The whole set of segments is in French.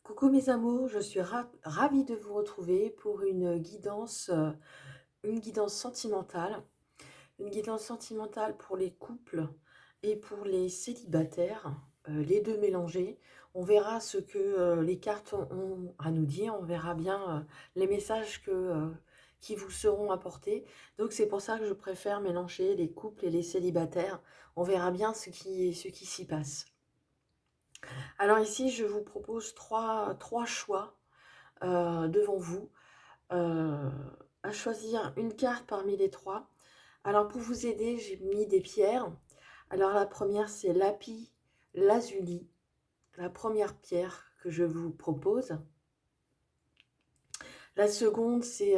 Coucou mes amours, je suis ravie de vous retrouver pour une guidance sentimentale. Une guidance sentimentale pour les couples et pour les célibataires, les deux mélangés. On verra ce que les cartes ont à nous dire, on verra bien les messages qui vous seront apportés. Donc c'est pour ça que je préfère mélanger les couples et les célibataires. On verra bien ce qui s'y passe. Alors ici, je vous propose trois choix devant vous, euh, à choisir une carte parmi les trois. Alors pour vous aider, j'ai mis des pierres. Alors la première, c'est lapis lazuli, la première pierre que je vous propose. La seconde, c'est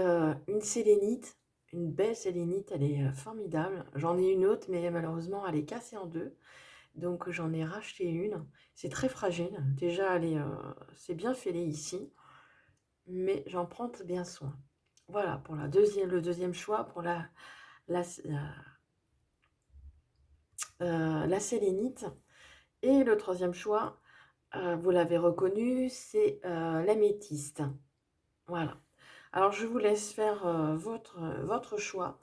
une sélénite, une belle sélénite, elle est formidable. J'en ai une autre, mais malheureusement, elle est cassée en deux. Donc j'en ai racheté une. C'est très fragile. Déjà, c'est bien fêlé ici, mais j'en prends bien soin. Voilà pour le deuxième choix pour la, la sélénite. Et le troisième choix, vous l'avez reconnu, c'est l'améthyste. Voilà. Alors je vous laisse faire votre choix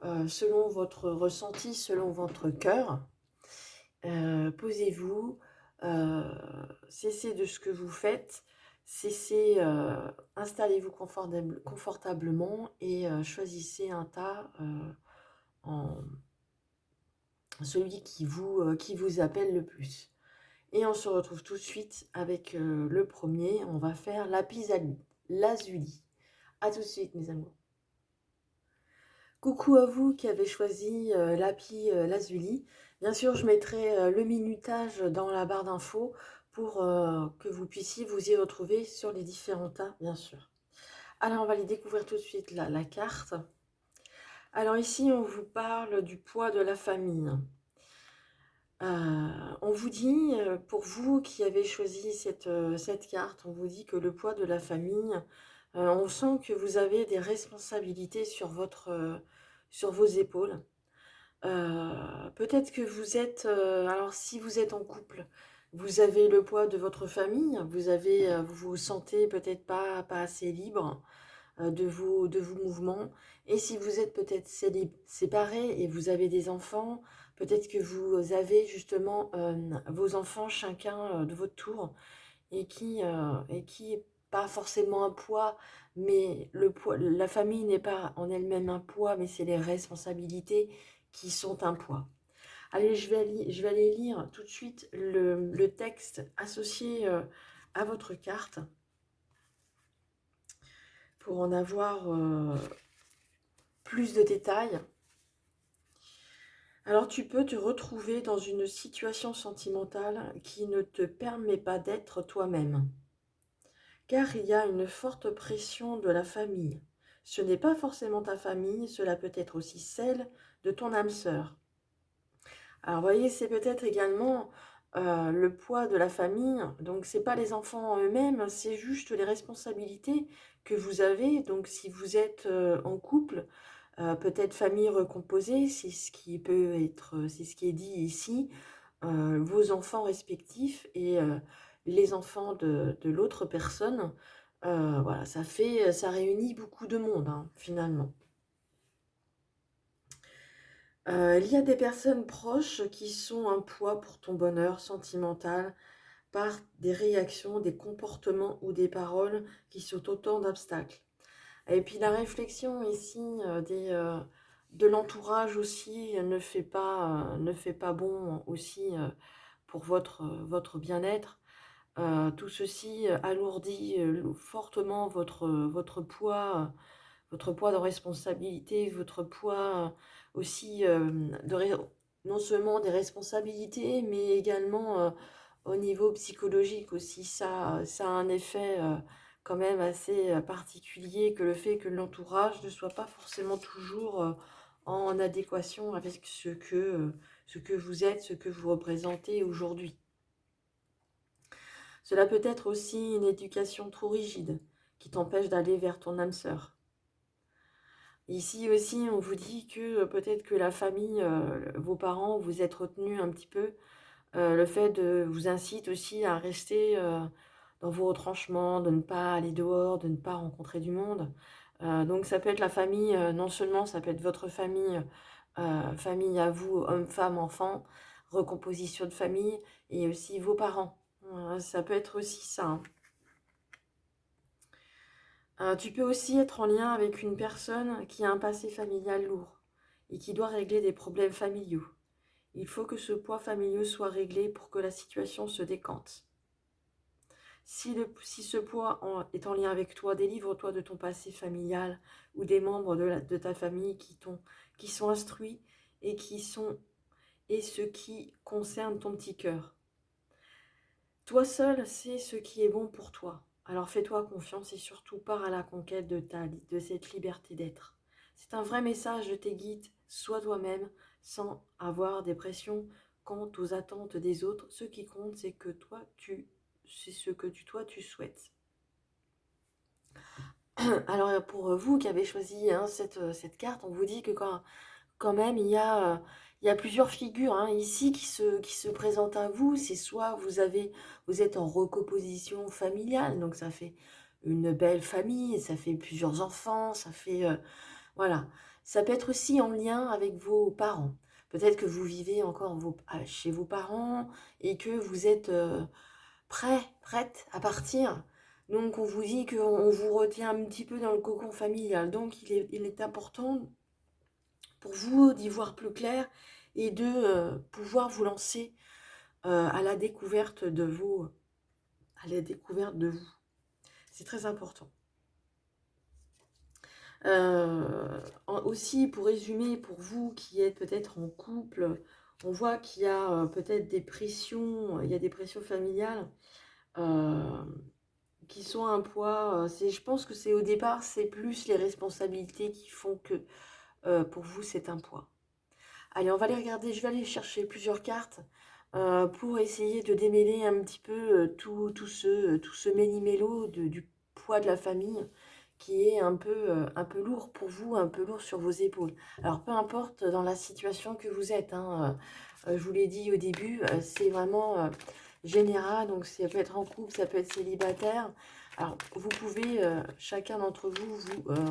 selon votre ressenti, selon votre cœur. Posez-vous, euh, cessez de ce que vous faites, installez-vous confortablement et choisissez un tas, en celui qui vous appelle le plus. Et on se retrouve tout de suite avec le premier. On va faire lazuli. À tout de suite, mes amours. Coucou à vous qui avez choisi lapis lazuli. Bien sûr, je mettrai le minutage dans la barre d'infos pour que vous puissiez vous y retrouver sur les différents tas, bien sûr. Alors, on va les découvrir tout de suite, la carte. Alors ici, on vous parle du poids de la famille. On vous dit, pour vous qui avez choisi cette carte, on vous dit que le poids de la famille, on sent que vous avez des responsabilités sur vos épaules. Peut-être que vous êtes, alors si vous êtes en couple, vous avez le poids de votre famille, vous vous sentez peut-être pas assez libre de vos mouvements. Et si vous êtes peut-être séparés et vous avez des enfants, peut-être que vous avez justement vos enfants chacun de votre tour et qui est pas forcément un poids, mais la famille n'est pas en elle-même un poids, mais c'est les responsabilités qui sont un poids. Allez, je vais aller lire tout de suite le texte associé à votre carte pour en avoir plus de détails. Alors tu peux te retrouver dans une situation sentimentale qui ne te permet pas d'être toi-même, car il y a une forte pression de la famille. Ce n'est pas forcément ta famille, cela peut être aussi celle de ton âme sœur. Alors, vous voyez, c'est peut-être également le poids de la famille. Donc, c'est pas les enfants en eux-mêmes, c'est juste les responsabilités que vous avez. Donc, si vous êtes en couple, peut-être famille recomposée, c'est ce qui est dit ici, vos enfants respectifs et les enfants de l'autre personne. Voilà, ça réunit beaucoup de monde, hein, finalement. Il y a des personnes proches qui sont un poids pour ton bonheur sentimental par des réactions, des comportements ou des paroles qui sont autant d'obstacles. Et puis la réflexion ici de l'entourage aussi ne fait pas bon aussi pour votre bien-être. Tout ceci alourdit fortement votre poids de responsabilité, votre poids aussi non seulement des responsabilités, mais également au niveau psychologique aussi. Ça a un effet quand même assez particulier que le fait que l'entourage ne soit pas forcément toujours en adéquation avec ce que vous êtes, ce que vous représentez aujourd'hui. Cela peut être aussi une éducation trop rigide qui t'empêche d'aller vers ton âme sœur. Ici aussi, on vous dit que peut-être que la famille, vos parents, vous êtes retenus un petit peu. Le fait de vous incite aussi à rester dans vos retranchements, de ne pas aller dehors, de ne pas rencontrer du monde. Donc ça peut être la famille, non seulement ça peut être votre famille, famille à vous, hommes, femmes, enfants, recomposition de famille, et aussi vos parents. Ça peut être aussi ça, hein. Tu peux aussi être en lien avec une personne qui a un passé familial lourd et qui doit régler des problèmes familiaux. Il faut que ce poids familial soit réglé pour que la situation se décante. Si ce poids est en lien avec toi, délivre-toi de ton passé familial ou des membres de ta famille qui sont instruits et et ce qui concerne ton petit cœur. Toi seul sais ce qui est bon pour toi. Alors fais-toi confiance et surtout pars à la conquête de cette liberté d'être. C'est un vrai message de tes guides. Sois toi-même sans avoir des pressions quant aux attentes des autres. Ce qui compte, c'est c'est ce que toi tu souhaites. Alors pour vous qui avez choisi, hein, cette carte, on vous dit que quand même il y a plusieurs figures, hein, ici qui se présentent à vous. C'est soit vous êtes en recomposition familiale, donc ça fait une belle famille, ça fait plusieurs enfants, ça fait voilà. Ça peut être aussi en lien avec vos parents. Peut-être que vous vivez encore chez vos parents et que vous êtes prête à partir. Donc on vous dit qu'on vous retient un petit peu dans le cocon familial. Donc il est important pour vous d'y voir plus clair et de pouvoir vous lancer à la découverte à la découverte de vous. C'est très important. Aussi, pour résumer, pour vous qui êtes peut-être en couple, on voit qu'il y a peut-être des pressions, il y a des pressions familiales euh, qui sont un poids. Je pense que c'est au départ, c'est plus les responsabilités qui font que pour vous, c'est un poids. Allez, on va aller regarder, je vais aller chercher plusieurs cartes pour essayer de démêler un petit peu tout ce méli-mélo du poids de la famille qui est un peu lourd pour vous, un peu lourd sur vos épaules. Alors, peu importe dans la situation que vous êtes, hein, je vous l'ai dit au début, c'est vraiment général, donc ça peut être en couple, ça peut être célibataire. Alors, vous pouvez, chacun d'entre vous,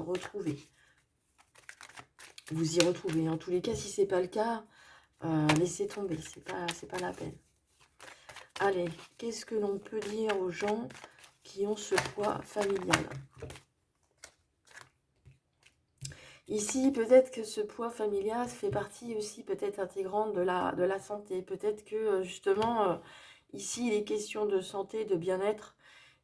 retrouver. Vous y retrouvez. En tous les cas, si ce n'est pas le cas, laissez tomber, c'est pas la peine. Allez, qu'est-ce que l'on peut dire aux gens qui ont ce poids familial? Ici, peut-être que ce poids familial fait partie aussi peut-être intégrante de la santé. Peut-être que justement, ici, il est question de santé, de bien-être,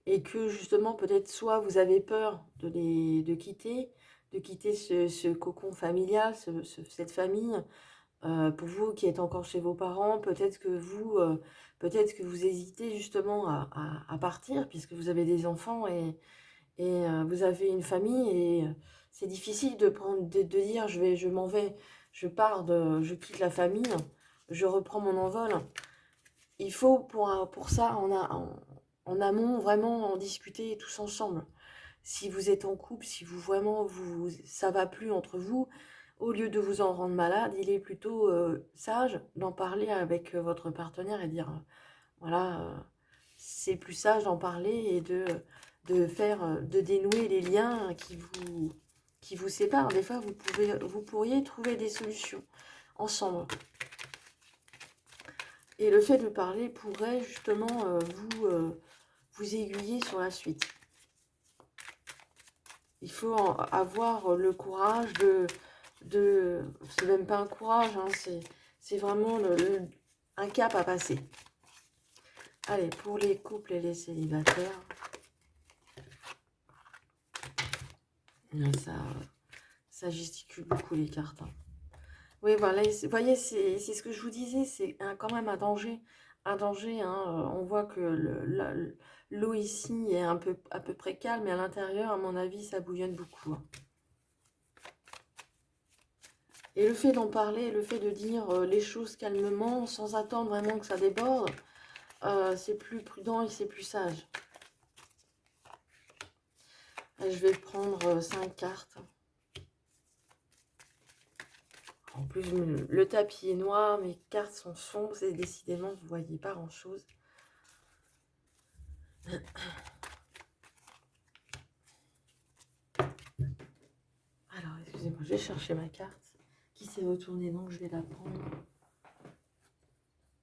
et que justement, peut-être soit vous avez peur de quitter ce cocon familial, cette famille. Pour vous qui êtes encore chez vos parents, peut-être que vous hésitez justement à partir puisque vous avez des enfants et vous avez une famille et c'est difficile de dire je m'en vais, je quitte la famille, je reprends mon envol. Il faut pour ça en amont vraiment en discuter tous ensemble. Si vous êtes en couple, si vous vraiment ça va plus entre vous, au lieu de vous en rendre malade, il est plutôt sage d'en parler avec votre partenaire et dire voilà, c'est plus sage d'en parler et de dénouer les liens qui vous séparent. Des fois, vous pourriez trouver des solutions ensemble. Et le fait de parler pourrait justement vous aiguiller sur la suite. Il faut avoir le courage c'est même pas un courage, hein, c'est vraiment un cap à passer. Allez, pour les couples et les célibataires, ça gesticule beaucoup les cartes, hein. Oui, voilà, vous voyez, c'est ce que je vous disais, c'est quand même un danger. Un danger, hein, on voit que l'eau ici est à peu près calme, mais à l'intérieur, à mon avis, ça bouillonne beaucoup, hein. Et le fait d'en parler, le fait de dire les choses calmement, sans attendre vraiment que ça déborde, c'est plus prudent et c'est plus sage. Et je vais prendre 5 cartes. En plus, le tapis est noir, mes cartes sont sombres, et décidément, vous ne voyez pas grand-chose. Alors, excusez-moi, je vais chercher ma carte qui s'est retournée, donc je vais la prendre.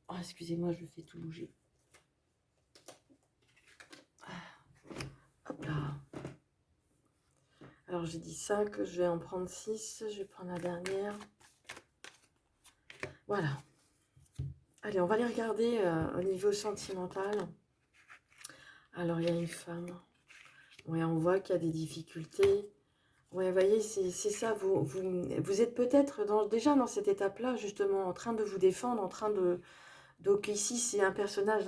Oh, excusez-moi, je fais tout bouger. Hop là. Alors, j'ai dit 5, je vais en prendre 6. Je vais prendre la dernière. Voilà. Allez, on va les regarder au niveau sentimental. Alors, il y a une femme. Ouais, on voit qu'il y a des difficultés. Ouais, vous voyez, c'est ça. Vous êtes peut-être déjà dans cette étape-là, justement, en train de vous défendre, en train de... Donc ici, c'est un personnage,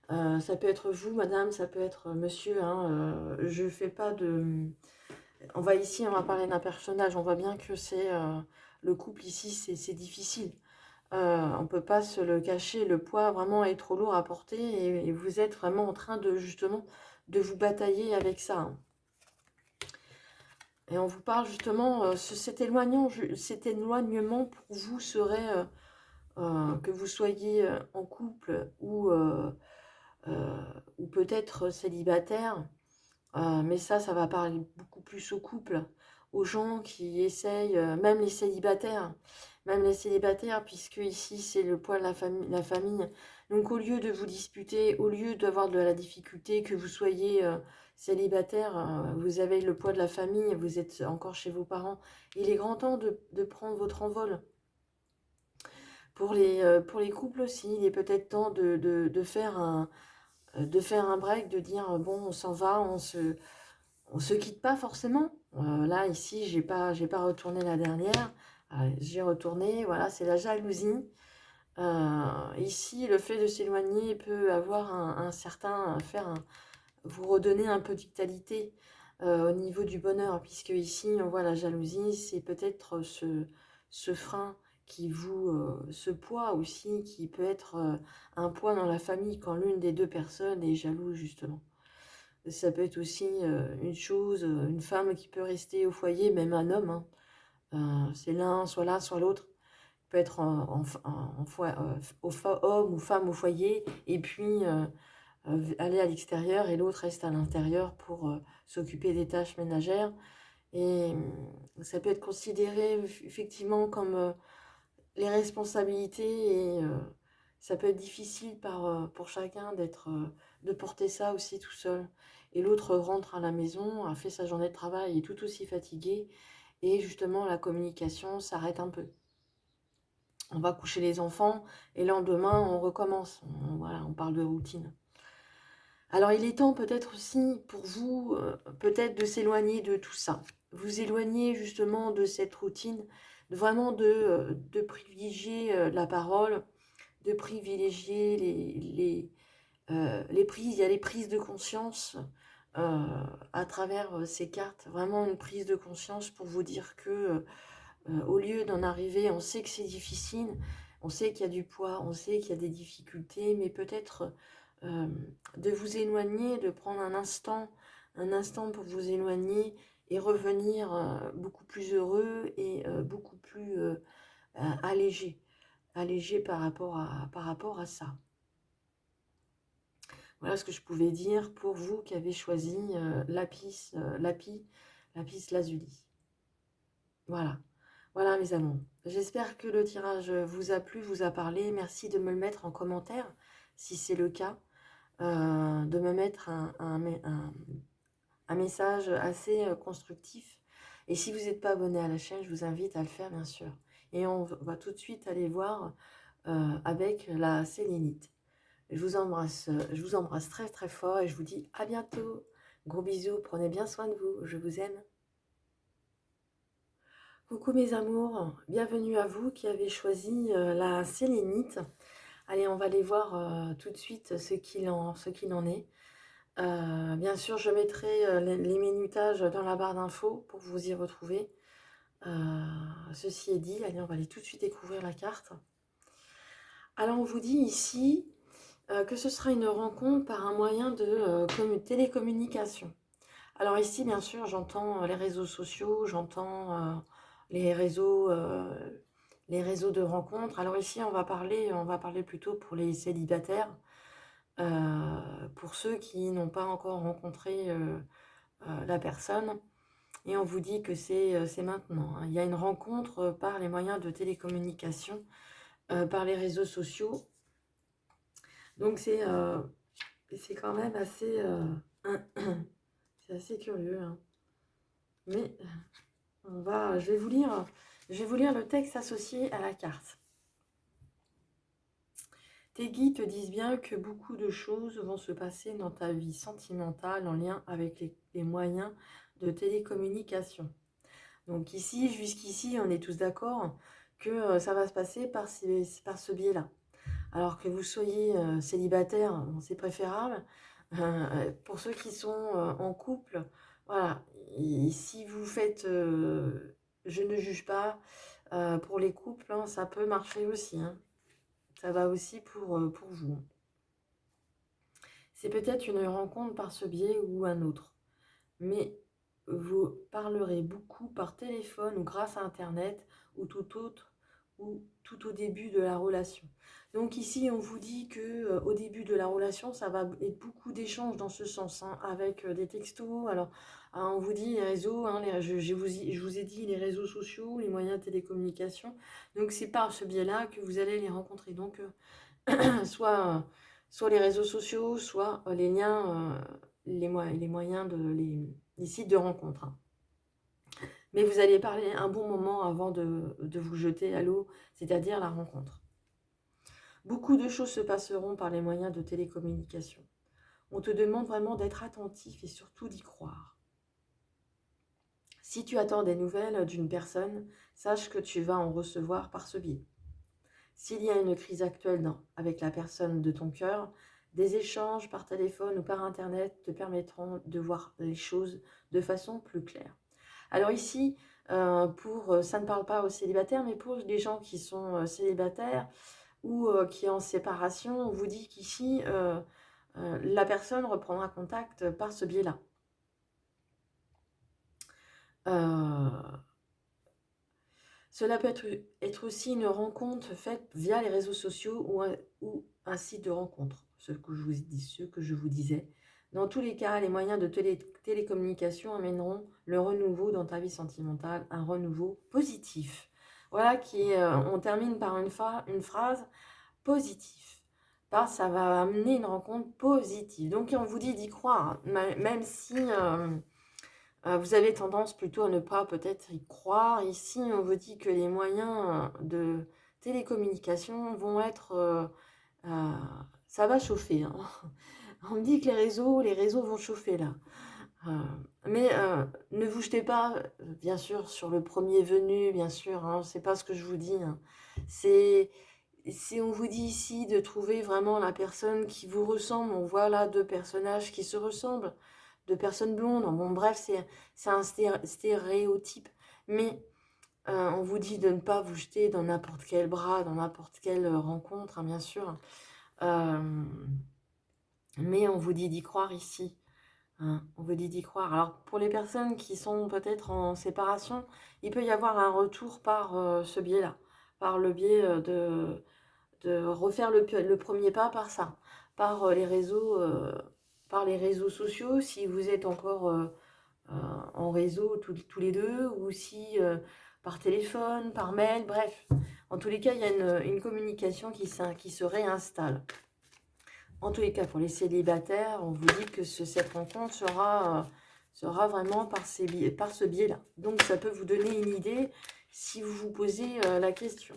hein, ça peut être vous, madame, ça peut être monsieur. Hein, je fais pas de... On va parler d'un personnage. On voit bien que c'est le couple ici, c'est difficile. On ne peut pas se le cacher. Le poids vraiment est trop lourd à porter et vous êtes vraiment en train de justement de vous batailler avec ça. Hein. Et on vous parle justement, cet éloignement pour vous serait que vous soyez en couple ou peut-être célibataire. Mais ça va parler beaucoup plus aux couples, aux gens qui essayent, même les célibataires, puisque ici c'est le poids de la famille. Donc au lieu de vous disputer, au lieu d'avoir de la difficulté, que vous soyez célibataire, vous avez le poids de la famille, vous êtes encore chez vos parents, il est grand temps de prendre votre envol. Pour les couples aussi, il est peut-être temps de faire un break, de dire bon, on s'en va, on se quitte pas forcément. Là, ici, j'ai pas retourné la dernière. J'ai retourné, voilà, c'est la jalousie. Ici, le fait de s'éloigner peut avoir vous redonner un peu de vitalité au niveau du bonheur, puisque ici, on voit la jalousie, c'est peut-être ce frein ce poids aussi, qui peut être un poids dans la famille quand l'une des deux personnes est jalouse, justement. Ça peut être aussi une femme qui peut rester au foyer, même un homme. Hein. C'est soit l'un, soit l'autre. Peut être homme ou femme au foyer, et puis aller à l'extérieur, et l'autre reste à l'intérieur pour s'occuper des tâches ménagères. Et ça peut être considéré effectivement comme les responsabilités, et ça peut être difficile pour chacun de porter ça aussi tout seul. Et l'autre rentre à la maison, a fait sa journée de travail, est tout aussi fatigué, et justement la communication s'arrête un peu. On va coucher les enfants, et le lendemain on recommence. Voilà, on parle de routine. Alors il est temps peut-être aussi pour vous, peut-être de s'éloigner de tout ça. Vous éloigner justement de cette routine, vraiment de privilégier la parole, de privilégier les prises. Il y a les prises de conscience à travers ces cartes. Vraiment une prise de conscience pour vous dire que au lieu d'en arriver, on sait que c'est difficile, on sait qu'il y a du poids, on sait qu'il y a des difficultés, mais peut-être de vous éloigner, de prendre un instant pour vous éloigner et revenir beaucoup plus heureux et beaucoup plus allégé par rapport à ça. Voilà ce que je pouvais dire pour vous qui avez choisi lapis lazuli. Voilà. Voilà mes amours. J'espère que le tirage vous a plu, vous a parlé. Merci de me le mettre en commentaire si c'est le cas. De me mettre un message assez constructif. Et si vous n'êtes pas abonné à la chaîne, je vous invite à le faire bien sûr. Et on va tout de suite aller voir avec la sélénite. Je vous embrasse très très fort et je vous dis à bientôt. Gros bisous, prenez bien soin de vous, je vous aime. Coucou mes amours, bienvenue à vous qui avez choisi la sélénite. Allez, on va aller voir tout de suite ce qu'il en est. Bien sûr, je mettrai les minutages dans la barre d'infos pour vous y retrouver. Ceci est dit, allez, on va aller tout de suite découvrir la carte. Alors, on vous dit ici que ce sera une rencontre par un moyen de télécommunication. Alors ici, bien sûr, j'entends les réseaux sociaux, j'entends les réseaux de rencontres. Alors ici, on va parler plutôt pour les célibataires. pour ceux qui n'ont pas encore rencontré la personne. Et on vous dit que c'est maintenant, hein. Il y a une rencontre par les moyens de télécommunication, par les réseaux sociaux. Donc c'est quand même assez, c'est assez curieux, hein. Mais je vais vous lire le texte associé à la carte. Tes guides te disent bien que beaucoup de choses vont se passer dans ta vie sentimentale en lien avec les moyens de télécommunication. Donc ici, jusqu'ici, on est tous d'accord que ça va se passer par ce biais-là. Alors que vous soyez célibataire, bon, c'est préférable. Pour ceux qui sont en couple, voilà. Et si vous faites je ne juge pas, pour les couples, hein, ça peut marcher aussi, hein. Ça va aussi pour vous. C'est peut-être une rencontre par ce biais ou un autre. Mais vous parlerez beaucoup par téléphone ou grâce à Internet ou tout au début de la relation. Donc ici, on vous dit que au début de la relation, ça va être beaucoup d'échanges dans ce sens, hein, avec des textos. Alors, hein, on vous dit les réseaux, hein, je vous ai dit les réseaux sociaux, les moyens de télécommunication. Donc c'est par ce biais-là que vous allez les rencontrer. Donc soit les réseaux sociaux, soit les liens, les moyens les sites de rencontre, hein. Mais vous allez parler un bon moment avant de vous jeter à l'eau, c'est-à-dire la rencontre. Beaucoup de choses se passeront par les moyens de télécommunication. On te demande vraiment d'être attentif et surtout d'y croire. Si tu attends des nouvelles d'une personne, sache que tu vas en recevoir par ce biais. S'il y a une crise actuelle avec la personne de ton cœur, des échanges par téléphone ou par Internet te permettront de voir les choses de façon plus claire. Alors ici, ça ne parle pas aux célibataires, mais pour les gens qui sont célibataires ou qui sont en séparation, on vous dit qu'ici, la personne reprendra contact par ce biais-là. Cela peut être aussi une rencontre faite via les réseaux sociaux ou un site de rencontre, ce que je vous disais. Dans tous les cas, les moyens de télécommunication amèneront le renouveau dans ta vie sentimentale, un renouveau positif. Voilà, on termine par une phrase positive. Ça va amener une rencontre positive. Donc on vous dit d'y croire, même si vous avez tendance plutôt à ne pas peut-être y croire. Ici, on vous dit que les moyens de télécommunication vont être... ça va chauffer, hein. On me dit que les réseaux vont chauffer là. Mais ne vous jetez pas, bien sûr, sur le premier venu, bien sûr, hein, c'est pas ce que je vous dis, hein. On vous dit ici de trouver vraiment la personne qui vous ressemble. On voit là deux personnages qui se ressemblent, deux personnes blondes. Bon, bref, c'est un stéréotype. Mais on vous dit de ne pas vous jeter dans n'importe quel bras, dans n'importe quelle rencontre, hein, bien sûr. Mais on vous dit d'y croire ici, hein. On vous dit d'y croire. Alors, pour les personnes qui sont peut-être en séparation, il peut y avoir un retour par ce biais-là, par le biais de refaire le premier pas par ça, par les réseaux sociaux, si vous êtes encore en réseau tous les deux, ou si par téléphone, par mail, bref. En tous les cas, il y a une communication qui se réinstalle. En tous les cas, pour les célibataires, on vous dit que cette rencontre sera vraiment par ce biais-là. Donc, ça peut vous donner une idée si vous vous posez la question.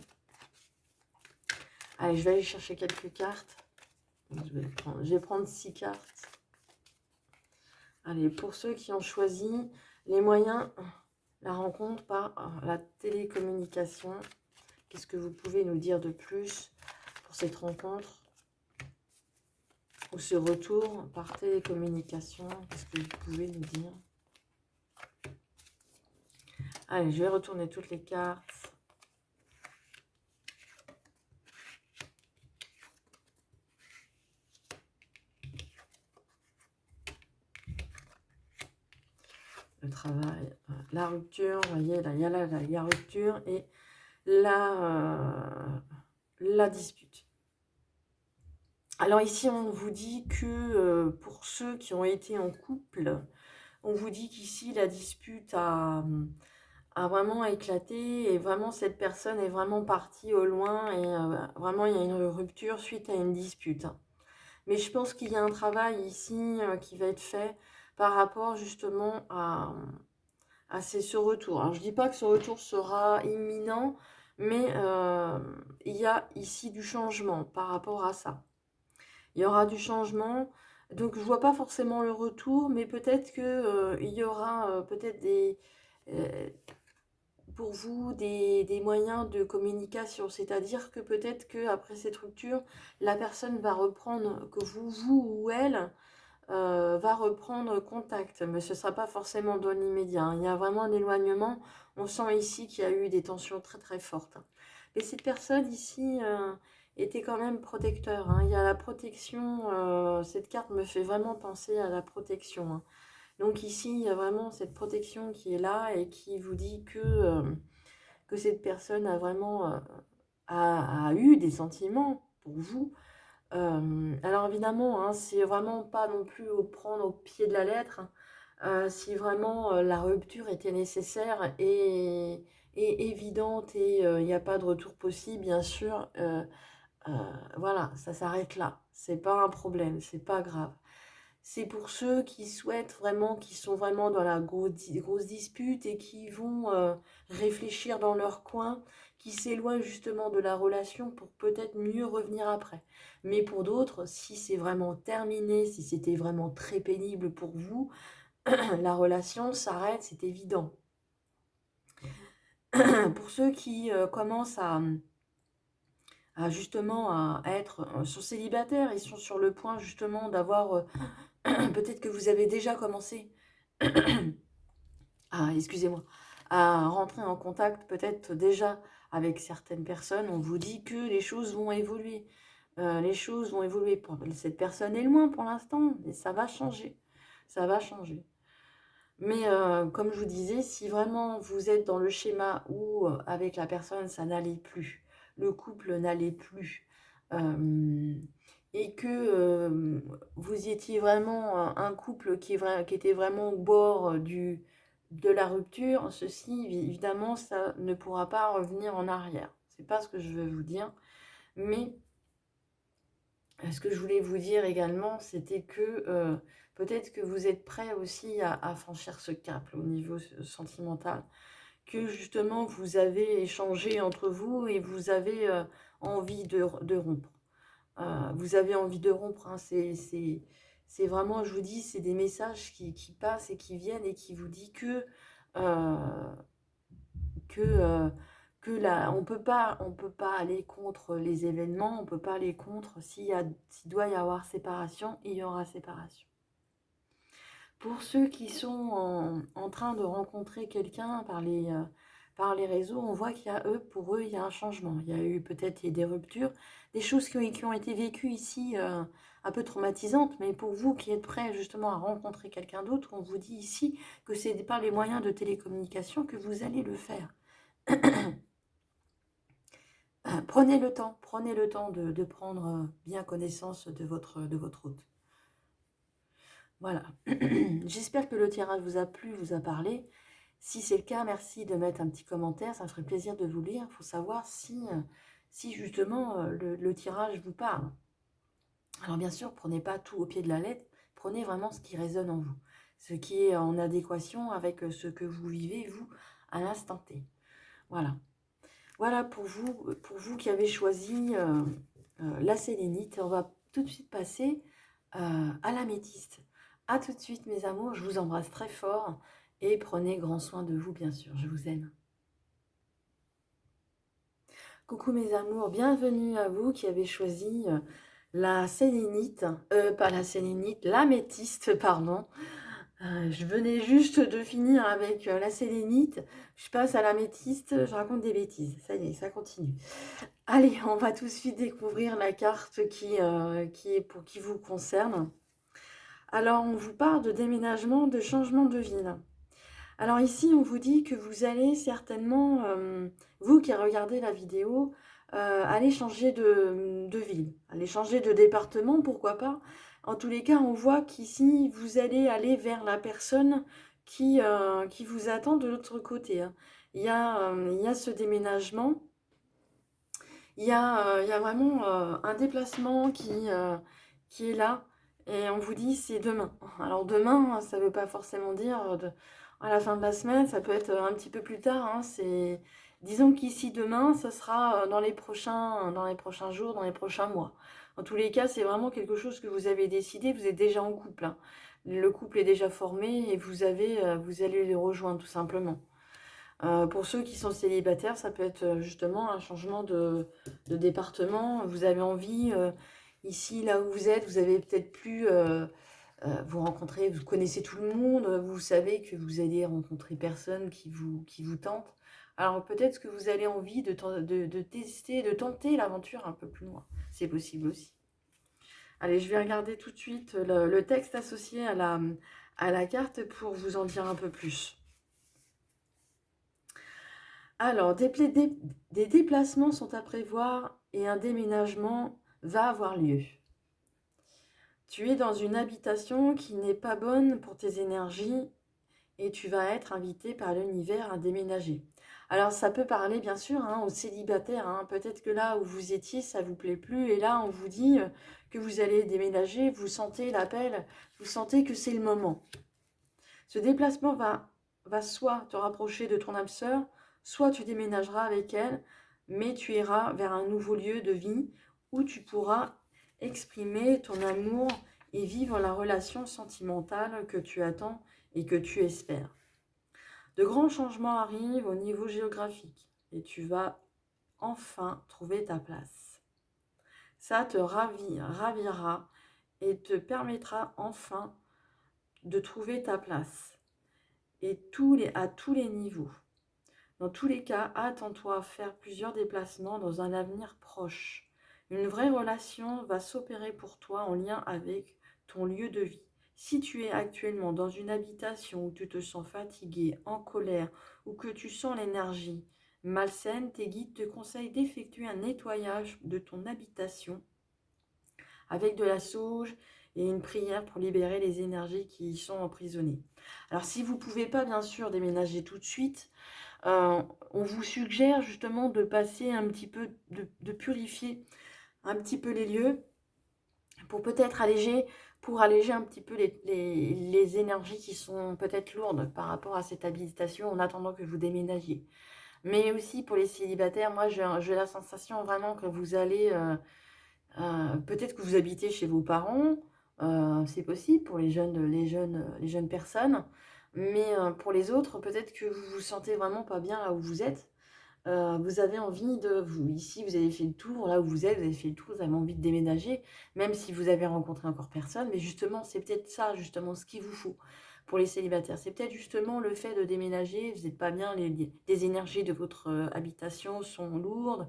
Allez, je vais aller chercher quelques cartes. Je vais prendre 6 cartes. Allez, pour ceux qui ont choisi les moyens, la rencontre par la télécommunication, qu'est-ce que vous pouvez nous dire de plus pour cette rencontre ou ce retour par télécommunication? Qu'est-ce que vous pouvez nous dire? Allez, je vais retourner toutes les cartes. Le travail, la rupture, vous voyez, là, il y a la rupture et la dispute. Alors ici, on vous dit que pour ceux qui ont été en couple, on vous dit qu'ici, la dispute a vraiment éclaté et vraiment cette personne est vraiment partie au loin et vraiment il y a une rupture suite à une dispute, hein. Mais je pense qu'il y a un travail ici qui va être fait par rapport justement ce retour. Alors je dis pas que ce retour sera imminent, mais il y a ici du changement par rapport à ça. Il y aura du changement, donc je vois pas forcément le retour, mais peut-être que il y aura peut-être euh, pour vous des moyens de communication, c'est-à-dire que peut-être que après cette rupture, la personne va reprendre, que vous ou elle, va reprendre contact, mais ce ne sera pas forcément dans l'immédiat, hein. Il y a vraiment un éloignement. On sent ici qu'il y a eu des tensions très très fortes. Et cette personne ici était quand même protecteur, hein. Il y a la protection, cette carte me fait vraiment penser à la protection, hein. Donc ici, il y a vraiment cette protection qui est là et qui vous dit que cette personne a vraiment a eu des sentiments pour vous. Alors évidemment, hein, c'est vraiment pas non plus au prendre au pied de la lettre, hein. Si vraiment la rupture était nécessaire et évidente et il n'y a pas de retour possible, bien sûr, euh, voilà, ça s'arrête là. C'est pas un problème, c'est pas grave. C'est pour ceux qui souhaitent vraiment, qui sont vraiment dans la grosse dispute et qui vont réfléchir dans leur coin, qui s'éloignent justement de la relation pour peut-être mieux revenir après. Mais pour d'autres, si c'est vraiment terminé, si c'était vraiment très pénible pour vous, la relation s'arrête, c'est évident. Pour ceux qui commencent justement à être sont célibataires, ils sont sur le point justement d'avoir peut-être que vous avez déjà commencé excusez-moi, à rentrer en contact peut-être déjà avec certaines personnes, on vous dit que les choses vont évoluer. Les choses vont évoluer. Cette personne est loin pour l'instant, mais ça va changer. Ça va changer. Mais comme je vous disais, si vraiment vous êtes dans le schéma où avec la personne ça n'allait plus, le couple n'allait plus, euh, et que vous étiez vraiment un couple qui était vraiment au bord de la rupture, ceci évidemment ça ne pourra pas revenir en arrière. C'est pas ce que je veux vous dire, mais ce que je voulais vous dire également, c'était que peut-être que vous êtes prêt aussi à franchir ce cap au niveau sentimental, que justement vous avez échangé entre vous et vous avez envie de rompre. Vous avez envie de rompre, hein, c'est vraiment, je vous dis, c'est des messages qui passent et qui viennent et qui vous dit euh, que, euh, on peut pas aller contre les événements, on peut pas aller contre, s'il doit y avoir séparation, il y aura séparation. Pour ceux qui sont en train de rencontrer quelqu'un par les réseaux, on voit pour eux, il y a un changement. Il y a eu peut-être des ruptures, des choses qui ont été vécues ici, un peu traumatisantes, mais pour vous qui êtes prêts justement à rencontrer quelqu'un d'autre, on vous dit ici que ce n'est pas les moyens de télécommunication que vous allez le faire. Prenez le temps de prendre bien connaissance de votre hôte. Voilà. J'espère que le tirage vous a plu, vous a parlé. Si c'est le cas, merci de mettre un petit commentaire, ça me ferait plaisir de vous lire. Il faut savoir si justement le tirage vous parle. Alors bien sûr, prenez pas tout au pied de la lettre, prenez vraiment ce qui résonne en vous, ce qui est en adéquation avec ce que vous vivez, vous, à l'instant T. Voilà. Voilà pour vous qui avez choisi la sélénite. On va tout de suite passer à l'améthyste. À tout de suite, mes amours. Je vous embrasse très fort et prenez grand soin de vous, bien sûr. Je vous aime. Coucou, mes amours. Bienvenue à vous qui avez choisi la sélénite. Pas la sélénite, l'améthyste, pardon. Je venais juste de finir avec la sélénite. Je passe à l'améthyste. Je raconte des bêtises. Ça y est, ça continue. Allez, on va tout de suite découvrir la carte qui vous concerne. Alors, on vous parle de déménagement, de changement de ville. Alors ici, on vous dit que vous allez certainement, vous qui regardez la vidéo, aller changer de ville, aller changer de département, pourquoi pas. En tous les cas, on voit qu'ici, vous allez aller vers la personne qui vous attend de l'autre côté, hein. Il y a ce déménagement, il y a vraiment un déplacement qui est là, et on vous dit c'est demain. Alors demain, ça ne veut pas forcément dire à la fin de la semaine, ça peut être un petit peu plus tard, hein. Disons qu'ici demain, ça sera dans les prochains jours, dans les prochains mois. En tous les cas, c'est vraiment quelque chose que vous avez décidé, vous êtes déjà en couple, hein. Le couple est déjà formé et vous allez le rejoindre tout simplement. Pour ceux qui sont célibataires, ça peut être justement un changement de département. Vous avez envie, ici, là où vous avez peut-être plus, vous rencontrez, vous connaissez tout le monde, vous savez que vous allez rencontrer personne qui vous tente. Alors peut-être que vous avez envie de tester, de tenter l'aventure un peu plus loin. C'est possible aussi. Allez, je vais regarder tout de suite le texte associé à la carte pour vous en dire un peu plus. Alors, des déplacements sont à prévoir et un déménagement va avoir lieu. Tu es dans une habitation qui n'est pas bonne pour tes énergies et tu vas être invité par l'univers à déménager. Alors, ça peut parler bien sûr, hein, aux célibataires, hein. Peut-être que là où vous étiez, ça ne vous plaît plus et là, on vous dit que vous allez déménager, vous sentez l'appel, vous sentez que c'est le moment. Ce déplacement va soit te rapprocher de ton âme sœur, soit tu déménageras avec elle, mais tu iras vers un nouveau lieu de vie où tu pourras exprimer ton amour et vivre la relation sentimentale que tu attends et que tu espères. De grands changements arrivent au niveau géographique et tu vas enfin trouver ta place. Ça te ravira et te permettra enfin de trouver ta place. Et à tous les niveaux. Dans tous les cas, attends-toi à faire plusieurs déplacements dans un avenir proche. Une vraie relation va s'opérer pour toi en lien avec ton lieu de vie. Si tu es actuellement dans une habitation où tu te sens fatigué, en colère ou que tu sens l'énergie malsaine, tes guides te conseillent d'effectuer un nettoyage de ton habitation avec de la sauge et une prière pour libérer les énergies qui y sont emprisonnées. Alors si vous ne pouvez pas bien sûr déménager tout de suite, on vous suggère justement de passer un petit peu, de purifier un petit peu les lieux pour peut-être alléger un petit peu les énergies qui sont peut-être lourdes par rapport à cette habitation en attendant que vous déménagiez. Mais aussi pour les célibataires, moi j'ai la sensation vraiment que vous allez... peut-être que vous habitez chez vos parents, c'est possible pour les jeunes personnes, mais pour les autres, peut-être que vous vous sentez vraiment pas bien là où vous êtes. Vous avez envie ici vous avez fait le tour, là où vous êtes, vous avez fait le tour, vous avez envie de déménager, même si vous avez rencontré encore personne, mais justement, c'est peut-être ça, justement, ce qu'il vous faut pour les célibataires. C'est peut-être justement le fait de déménager, vous n'êtes pas bien, les énergies de votre habitation sont lourdes,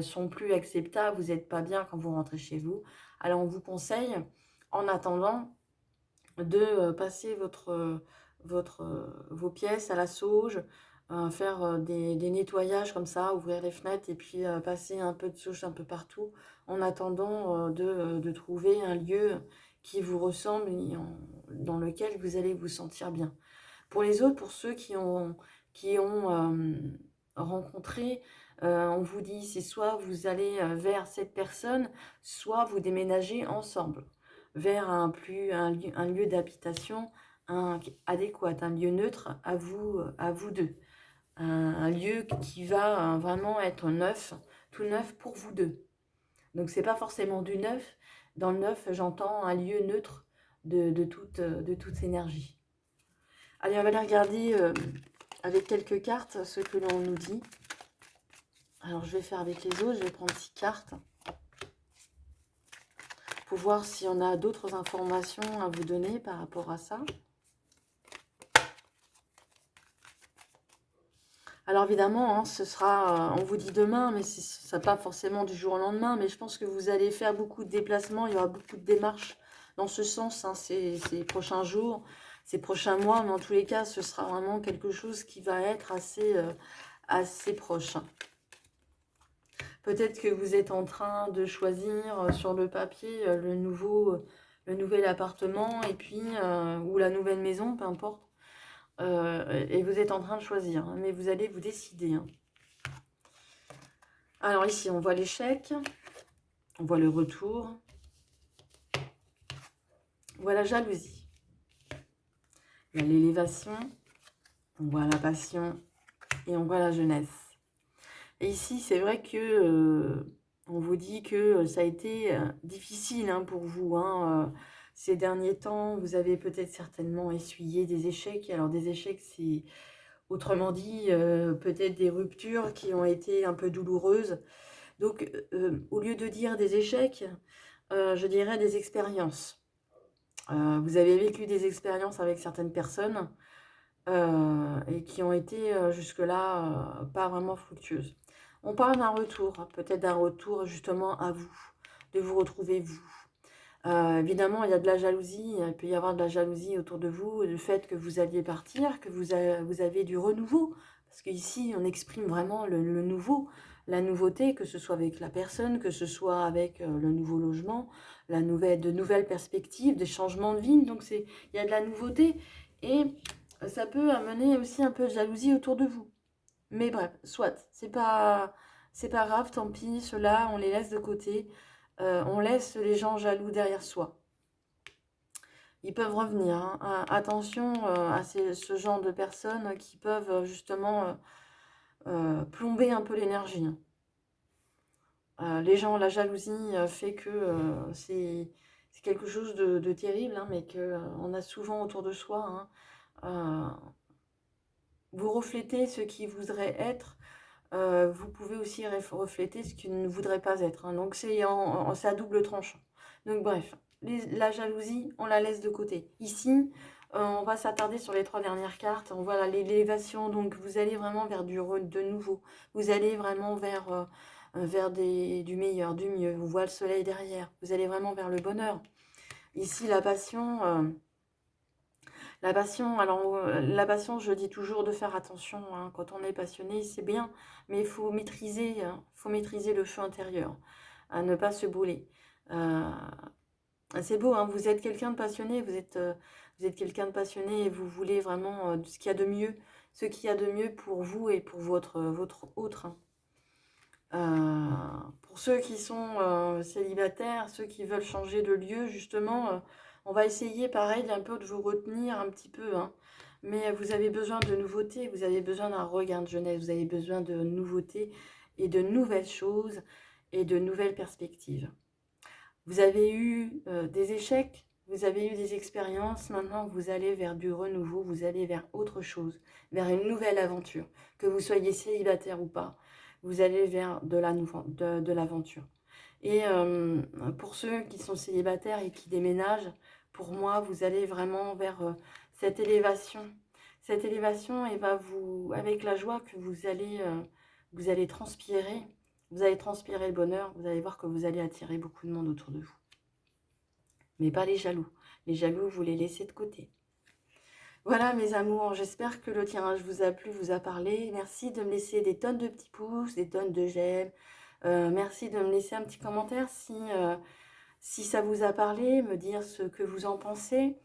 sont plus acceptables, vous n'êtes pas bien quand vous rentrez chez vous. Alors, on vous conseille, en attendant, de passer vos pièces à la sauge, faire des nettoyages comme ça, ouvrir les fenêtres et puis passer un peu de sauge un peu partout en attendant de trouver un lieu qui vous ressemble et dans lequel vous allez vous sentir bien. Pour les autres, pour ceux qui ont rencontré, on vous dit c'est soit vous allez vers cette personne, soit vous déménagez ensemble vers un lieu d'habitation adéquat, un lieu neutre à vous deux. Un lieu qui va vraiment être neuf, tout neuf pour vous deux. Donc c'est pas forcément du neuf. Dans le neuf, j'entends un lieu neutre de toute énergie. Allez, on va aller regarder avec quelques cartes ce que l'on nous dit. Alors je vais faire avec les autres, je vais prendre 6 cartes pour voir si on a d'autres informations à vous donner par rapport à ça. Alors évidemment, hein, ce sera, on vous dit demain, mais ça pas forcément du jour au lendemain, mais je pense que vous allez faire beaucoup de déplacements, il y aura beaucoup de démarches dans ce sens, hein, ces prochains jours, ces prochains mois, mais en tous les cas, ce sera vraiment quelque chose qui va être assez proche. Peut-être que vous êtes en train de choisir sur le papier le nouvel appartement et puis ou la nouvelle maison, peu importe. Et vous êtes en train de choisir, hein, mais vous allez vous décider. Hein. Alors ici, on voit l'échec, on voit le retour, on voit la jalousie, il y a l'élévation, on voit la passion et on voit la jeunesse. Et ici, c'est vrai que on vous dit que ça a été difficile hein, pour vous. Hein, ces derniers temps, vous avez peut-être certainement essuyé des échecs. Alors des échecs, c'est autrement dit peut-être des ruptures qui ont été un peu douloureuses. Donc au lieu de dire des échecs, je dirais des expériences. Vous avez vécu des expériences avec certaines personnes et qui ont été jusque-là pas vraiment fructueuses. On parle d'un retour, hein, peut-être d'un retour justement à vous, de vous retrouver vous. Évidemment, il y a de la jalousie, il peut y avoir de la jalousie autour de vous, le fait que vous alliez partir, que vous avez du renouveau, parce qu'ici, on exprime vraiment le nouveau, la nouveauté, que ce soit avec la personne, que ce soit avec le nouveau logement, de nouvelles perspectives, des changements de vie, donc il y a de la nouveauté, et ça peut amener aussi un peu de jalousie autour de vous. Mais bref, soit, c'est pas grave, tant pis, ceux-là, on les laisse de côté. On laisse les gens jaloux derrière soi. Ils peuvent revenir. Hein. Attention à ce genre de personnes qui peuvent justement plomber un peu l'énergie. Hein. Les gens, la jalousie fait que c'est quelque chose de terrible, hein, mais qu'on a souvent autour de soi. Hein. Vous reflétez ce qui voudrait être. Vous pouvez aussi refléter ce qui ne voudrait pas être. Hein. Donc c'est à double tranchant. Donc bref, la jalousie, on la laisse de côté. Ici, on va s'attarder sur les 3 dernières cartes. On voit l'élévation, donc vous allez vraiment vers de nouveau. Vous allez vraiment vers du meilleur, du mieux. Vous voyez le soleil derrière. Vous allez vraiment vers le bonheur. Ici, la passion... la passion, je dis toujours de faire attention. Hein, quand on est passionné, c'est bien, mais il faut maîtriser le feu intérieur, à ne pas se brûler. C'est beau, hein, vous êtes quelqu'un de passionné, vous êtes quelqu'un de passionné et vous voulez vraiment ce qu'il y a de mieux, pour vous et pour votre autre. Pour ceux qui sont célibataires, ceux qui veulent changer de lieu, justement, on va essayer pareil un peu de vous retenir un petit peu. Hein. Mais vous avez besoin de nouveautés, vous avez besoin d'un regain de jeunesse, vous avez besoin de nouveautés et de nouvelles choses et de nouvelles perspectives. Vous avez eu des échecs, vous avez eu des expériences, maintenant vous allez vers du renouveau, vous allez vers autre chose, vers une nouvelle aventure, que vous soyez célibataire ou pas. Vous allez vers de l'aventure. Et pour ceux qui sont célibataires et qui déménagent, pour moi, vous allez vraiment vers cette élévation. Cette élévation, et va avec la joie que vous allez transpirer, vous allez transpirer le bonheur, vous allez voir que vous allez attirer beaucoup de monde autour de vous. Mais pas les jaloux. Les jaloux, vous les laissez de côté. Voilà mes amours, j'espère que le tirage vous a plu, vous a parlé. Merci de me laisser des tonnes de petits pouces, des tonnes de j'aime. Merci de me laisser un petit commentaire si ça vous a parlé, me dire ce que vous en pensez.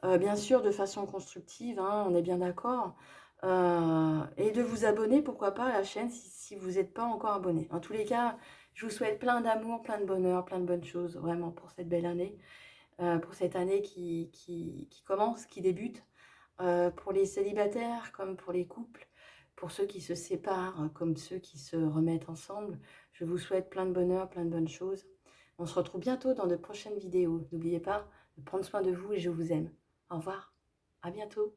Bien sûr, de façon constructive, hein, on est bien d'accord. Et de vous abonner, pourquoi pas, à la chaîne si vous n'êtes pas encore abonné. En tous les cas, je vous souhaite plein d'amour, plein de bonheur, plein de bonnes choses, vraiment, pour cette belle année. Pour cette année qui commence, qui débute. Pour les célibataires comme pour les couples, pour ceux qui se séparent comme ceux qui se remettent ensemble. Je vous souhaite plein de bonheur, plein de bonnes choses. On se retrouve bientôt dans de prochaines vidéos. N'oubliez pas de prendre soin de vous et je vous aime. Au revoir, à bientôt.